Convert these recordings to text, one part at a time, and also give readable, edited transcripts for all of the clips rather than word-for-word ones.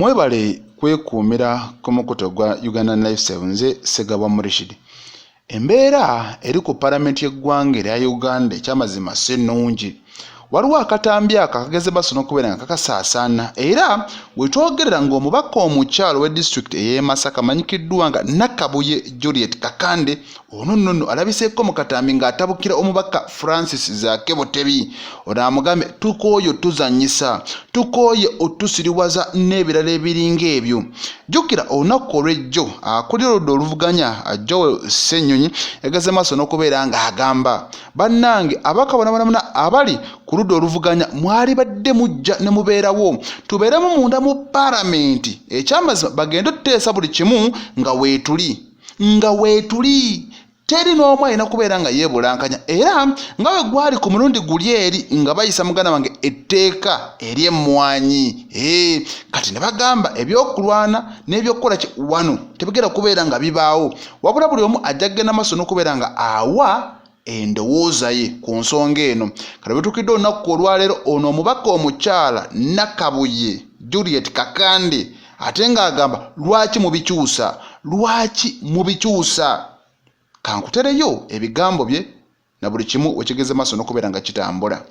Mwebale kwekuumira ku mukuto gwa Uganda Lifestyle nze Segabwa Murishid. Embeera eri ku Parliament y'eggwanga erya Uganda ekyamazima si nnungi. Waliwo akatambi akageze basono okubeera nga kakasaasaana era wetwogerera ng'omubaka omukyalo w'edistrict ey'e Masaka amanyikiddwa nga Nakabuye Juliet Kakande ono nno alabiseeko mu katambi ng'atabukira omubaka Francis Zaake Butebi. Ono amugambye tukooye otuzannyisa, tukooye otusiriwaza n'ebirala ebiringa ebyo. Jjukira olunaku olw'ejjo akulira oludda oluvuganya Joel Ssenyonyi yageze maaso n'okubeera ng'agamba bannange abaka bonabona abali ku ludda oluvuganya mwali badde mujja ne mubeerawo tubeeremu munda mu Parliament ekyamazima bagenda otuteesa buli kimu nga weetuli teri n'omu alina kubeera nga yeebulankanya era nga bwe gwali ku mulundi guli eri nga bayisa muganda wange etteeka ery'emmwanyi kati ne bagamba ebyokulwana n'ebyokukola wano tebigera kubeera nga bibaawo wabula buli omu ajja kugenda maaso n'okubeera nga awa endowooza ye ku nsonga eno. Kale betukidde olunaku olwaleero ono omubaka omukyala Nakabuye Juliet Kakande ate ng'agamba lwaki mubikyusa kankutereyo ebigambo bye na buli kimu wekigeze maaso n'okubeera nga kitambula.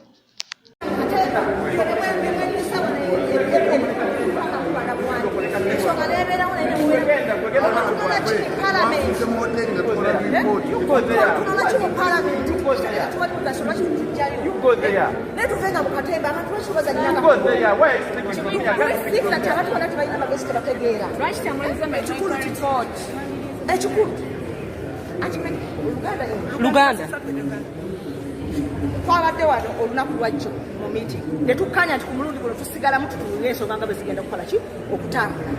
Luganda twabadde wano olunaku lwajjo mu meeting ne tukkanya nti ku mulundi guno tusigalamu tutuulira ensonga nga bwe zigenda kukola ki okutambula.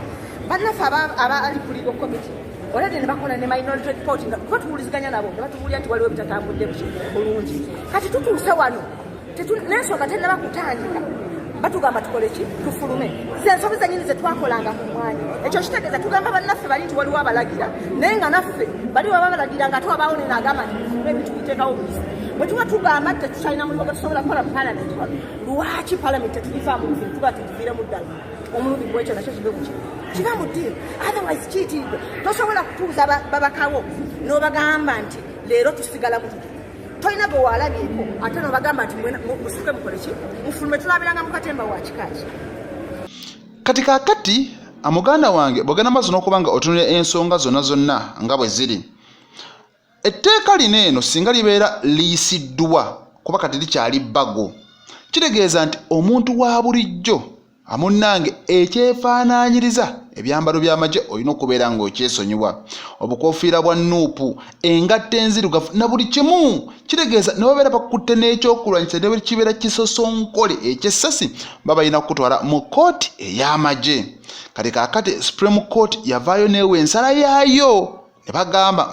Bannaffe abali ku legal committee olwedde ne bakola ne minority report nga kuba tuwuliziganya nabo ne batubuulira nti waliwo ebitatambudde bulungi. Kati tutuuse wano n'ensonga tennaba kutandika batugamba tukole ki tufulume ensobi zennyini ze twakolanga ku mwanya. Ekyo kitegeeza tugamba bannaffe bali nti waliwo abalagira naye nga naffe bali waba balagira nga twabaawo neno agamba nti tufulume ebintu biteekawo buyisi. Bwe tuba tugamba nti tetukyalina mulimu gwe tusobola kukola mu Parliament wano lwaki Parliament tetulivaamu nfiri tuba tetuviiremu ddala omulundi gwekyo nakyo kibe kuki kiba mu ddiiro otherwise kiitiibwe tosobola kutuuza babakawo n'obagamba nti leero tusigalamu tuti tolina gwe waalabyeko ate n'obagamba nti musituke mukole ki mufulume tulabiranga mu katemba wa kikaaki. Kati kaakati amuganda wange bw'ogenda maaso n'okuba nga otunula ensonga zonna nga bwe ziri etteeka lino eno singa libeera liyisiddwa kuba kati likyali bbago kitegeeza nti omuntu wa bulijjo amunnange ekyefaanaanyiriza ebyambalo by'amagye olina okubeera ng'okyesonyiwa obukofiira bwa nuupu engatta enzirugavu na buli kimu kitegeeza ne babeera bakutte n'ekyokulwanyisa ne bwe kibeera kisosonkole ekyessasi baba balina kukutwala mu kooti ey'amagye. Kati kaakati Supreme Court yavaayo n'ewa ensala yaayo ne bagamba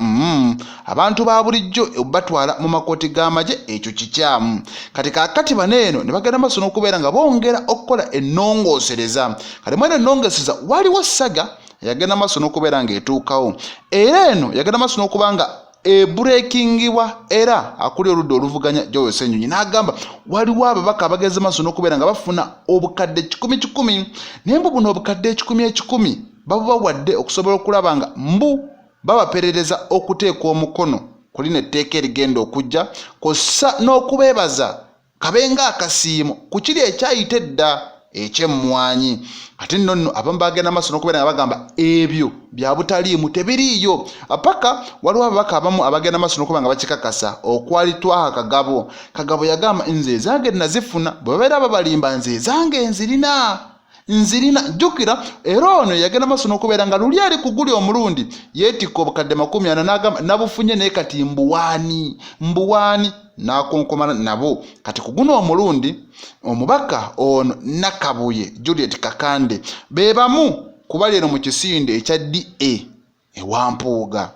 abantu ba bulijjo batwala mu makooti g'amagye ekyo kikyamu. Kati kaakati baneeno ne bagenda maaso n'okubeera nga bongera okukola ennongoosereza. Kati mweno ennongoosereza waliwo saga yagenda maaso n'okubeera ng'etuukawo era eno yagenda maaso n'okuba nga ebureekingibwa era akuli oludda oluvuganya Joel Ssenyonyi n'agamba waliwo ababaka abageze maaso n'okubeera nga bafuna obukadde 1,000 naye mbu buno obukadde 1,000 babubawadde okusobola okulaba nga babaperereza okuteeka omukono ku lino etteeka erigenda okujja kossa n'okubeebaza kabenga akasiimo ku kiri ekyayita edda eky'emmwanyi. Ate nno abamu bagenda maaso n'okubeera nga bagamba ebyo bya butaliimu tebiriiyo paka waliwo ababaka abamu abagenda maaso n'okuba nga bakikakasa okwalitwaha Kagabo yagamba nze ezange nazifuna bwe babeera babalimba nze ezange nzirina jjukira era ono yagenda maaso n'okubeera nga luli ali ku guli omulundi yeetikka obukadde 40 n'agamba nabufunye naye kati mbuwaani n'akonkomana nabo. Kati ku guno omulundi omubaka ono Nakabuye Juliet Kakande be bamu kubali eno mu kisinde ekya DA ewampuuga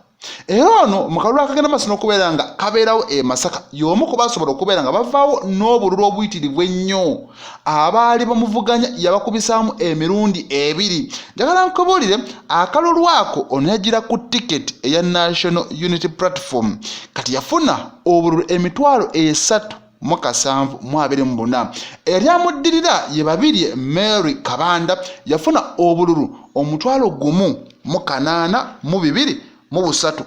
era ono mu kalulu akagenda maaso n'okubeera nga kabeerawo e Masaka y'omu ku basobola okubeera nga bavaawo n'obululu obuyitirivu ennyo abaali bamuvuganya yabakubisaamu emirundi 2. Njagala nkubuulire akalulu ako ono yagira ku tiketi eya National Unity Platform kati yafuna obululu 3 724. Eryamuddirira ye babiri Mary Kabanda yafuna obululu 1,882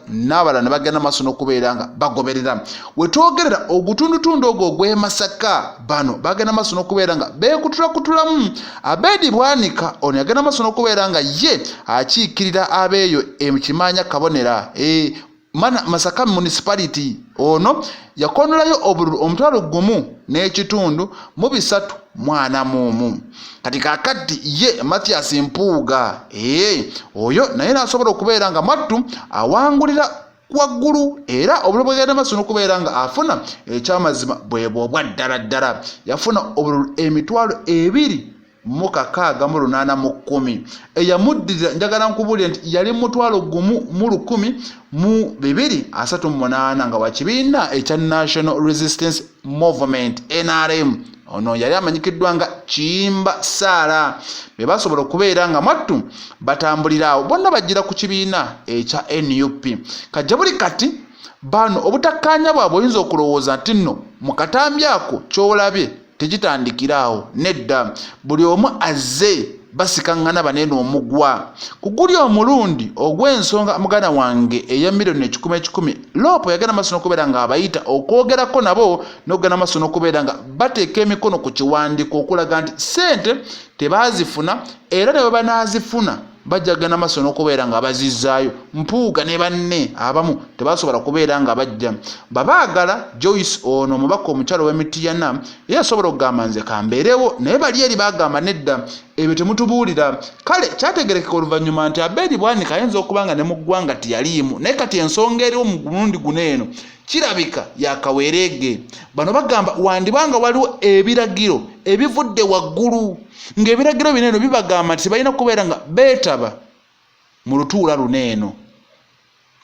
n'abalala ne bagenda maaso n'okubeera nga bagoberera. We twogerera ogutundutundu ogwo ogw'e Masaka bano bagenda maaso n'okubeera nga beekutulakutulamu. Abedi Bwanika ono yagenda maaso n'okubeera nga ye akiikirira abeeyo Kimanya Kabonera Masaka Municipality. Ono yakonolayo obululu 1,340. Kati kakati ye Mathias Mpuuga oyo naye nasobola okubeera nga mwattu awangulira waggulu era obululu bwegenda maaso n'okubeera nga afuna ekyamazima bwebwo obwa ddala yafuna obululu 2,680. Eyamuddirira njagala nkubuulire nti yali 1,138 nga wakibiina ekya National Resistance Movement NRM. Ono yali amanyikiddwa nga Kiyimba Saala. Be basobola okubeera nga mwattu batambulira awo bonna bajjira ku kibiina ekya NUP. Kajja buli kati bano obutakkaanya bwabwe oyinza okulowooza nti nno mu katambi ako ky'olabye tegitandikiraawo. Nedda, buli omu azze basikaŋŋana banene omugwa. Ku guli omulundi ogw'ensonga muganda wange eya miliyoni 10,000 Lopo yagenda maaso n'okubeera nga abayita okwogerako nabo n'okugenda maaso n'okubeera nga bateeka emikono ku kiwandiiko okulaga nti ssente tebaazifuna era ne bwe banaazifuna bajja kugenda maaso n'okubeera nga bazizzaayo. Mpuuga ne banne abamu tebasobola kubeera nga bajja. Babaagala Joyce ono omubaka omukyalo w'Emityana ye asobola okugamba nze kambeerewo naye bali eri bagamba nedda ebyo temutubuulira. Kale kyategerekeka oluvannyuma nti Abedi Bwanika ayinza okuba nga ne mu ggwanga tiyaliimu naye kati ensonga eriwo mu mulundi guno eno kirabika yakaweerege. Bano bagamba wandibanga waliwo ebiragiro ebivudde waggulu ng'ebiragiro bino eno bibagamba nti balina kubeera nga beetaba mu lutuula luno eno.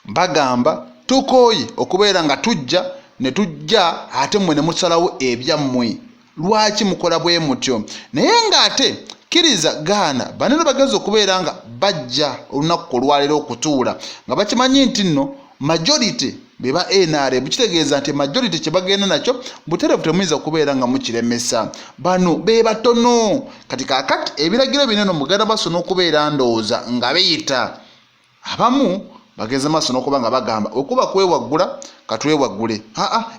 Bagamba tukooye okubeera nga tujja ne tujja ate mmwe ne musalawo ebyammwe. Lwaki mukola bwe mutyo? Naye ng'ate kkiriza gaana banene bagezi okubeera nga bajja olunaku olwaleero okutuula nga bakimanyi nti nno majority beba NRM kitegeeza nti majority kye bagenda nakyo butereevu temuyinza kubeera nga mukiremesa. Bano be batono. Kati kaakati ebiragiro binene mugenda maaso n'okubeera ndowooza nga beyita abamu bageze maaso n'okuba nga bagamba okuba kwewaggula katwewaggule.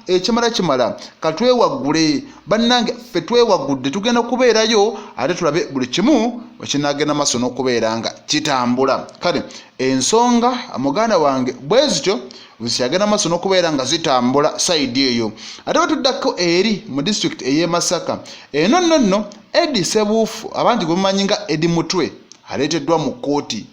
Ekimala kimala katwewaggule. Bannange ffe twewaggudde tugenda kubeerayo ate tulabe buli kimu ekinagenda maaso n'okubeera nga kitambula. Kale ensonga muganda wange bwe zityo zisiyagenda maaso n'okubeera nga zitambula sayidi eyo. Ate batuddako eri mu district ey'e Masaka eno nno Eddie Ssebuufu abantu gwe mumanyi nga Eddie Mutwe aleeteddwa mu kkooti.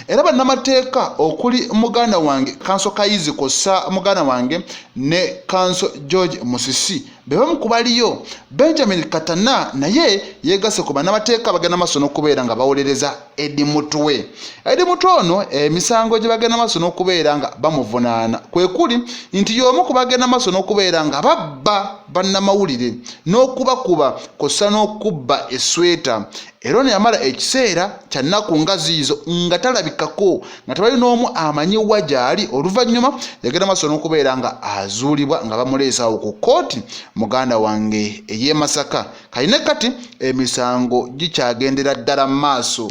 Era bannamateeka okuli muganda wange Kanso Kayizi kossa muganda wange ne Kanso George Musisi be bamu ku baliyo. Benjamin Katana naye yeegase ku bannamateeka bagenda maaso n'okubeera nga bawolereza Eddie Mutwe. Eddie Mutwe ono emisango gye bagenda maaso n'okubeera nga bamuvunaana kwe kuli nti y'omu ku bagenda maaso n'okubeera nga babba bannamawulire n'okubakuba kossa n'okubba esweta. Era ono yamala ekiseera kya nnaku nga ziizo nga talabikako nga tebali n'omu amanyi wa gy'ali. Oluvannyuma yagenda maaso n'okubeera nga azuulibwa nga bamuleesawo ku kkooti muganda wange ey'e Masaka. Kayine kati emisango gikyagendera ddala mu maaso.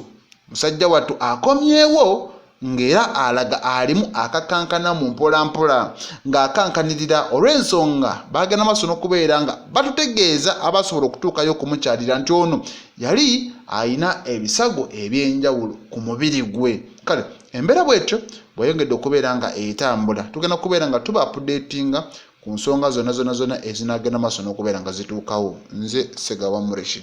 Musajja wattu akomyewo ng'era alaga alimu akakankana mu mpolampola ng'akankanirira olw'ensonga bagenda maaso n'okubeera nga batutegeeza abasobola okutuukayo okumukyalira nti ono yali ayina ebisago eby'enjawulo ku mubiri gwe. Kale embeera bwetyo bweyongedde okubeera nga etambula tugenda kubeera nga tuba updatinga ku nsonga zonna ezinagenda maaso n'okubeera nga zituukawo. Nze Ssegawa Mureshi.